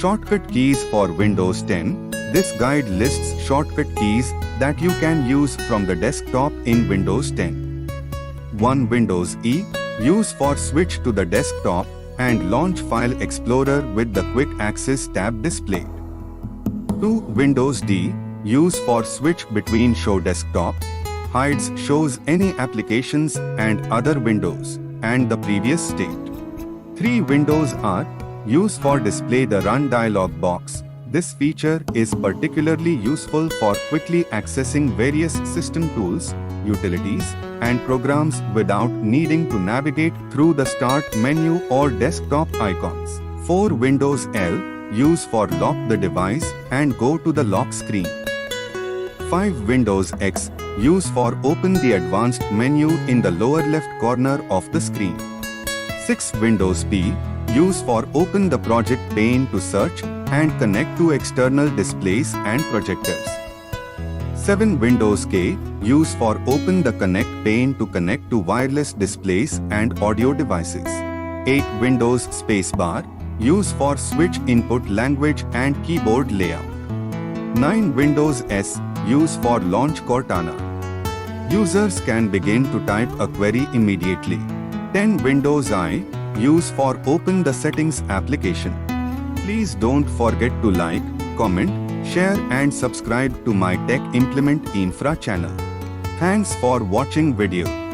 Shortcut keys for Windows 10. This guide lists shortcut keys that you can use from the desktop in Windows 10. 1. Windows E. Use for switch to the desktop and launch File Explorer with the Quick Access tab displayed. 2. Windows D. Use for switch between Show Desktop, hides shows any applications and other windows, and the previous state. 3. Windows R. Use for display the Run dialog box. This feature is particularly useful for quickly accessing various system tools, utilities, and programs without needing to navigate through the Start menu or desktop icons. 4. Windows L. Use for lock the device and go to the lock screen. 5. Windows X. Use for open the advanced menu in the lower left corner of the screen. 6. Windows P. Use for open the project pane to search and connect to external displays and projectors. 7. Windows K. Use for open the connect pane to connect to wireless displays and audio devices. 8. Windows Spacebar. Use for switch input language and keyboard layout. 9. Windows S. Use for launch Cortana. Users can begin to type a query immediately. 10. Windows I. Use for open the settings application. Please don't forget to like, comment, share and subscribe to my Tech Implement Infra channel. Thanks for watching video.